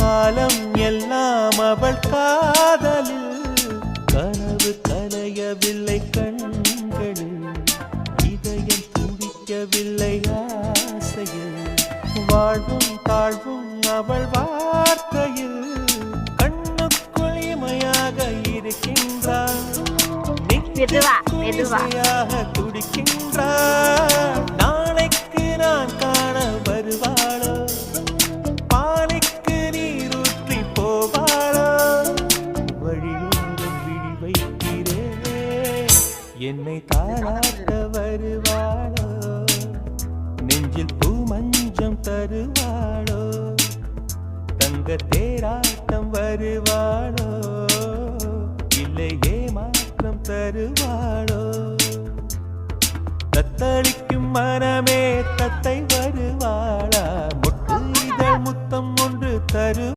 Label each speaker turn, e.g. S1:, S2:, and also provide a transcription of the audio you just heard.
S1: காலம் எல்லாம் அவள் காதலில் கனவு கலையவில்லை கண்களில் இதயம் துடிக்கவில்லை ஆசையில் வாழ்வும் தாழ்வும் அவள் வார்த்தையில் கண்ணுக்குள் இமையாக இருக்கின்றாள் நெஞ்சுக்குள் துடிக்கின்றாள் நாளைக்கு நான் காண வருவாளோ பானைக்கு நீரூற்றி போவாளோ வழியோரம் விழி வைக்கிறேன் என்னை தாராட்ட வருவாளோ நெஞ்சில் பூ மஞ்சம் தருவாளோ தங்க தேராட்டம் வருவாளோ இல்லை ஏமாற்றம் தருவாளோ தத்தளிக்கும் மனமே தத்தை வருவாளா முட்டு இதழ் முத்தம் ஒன்று தரு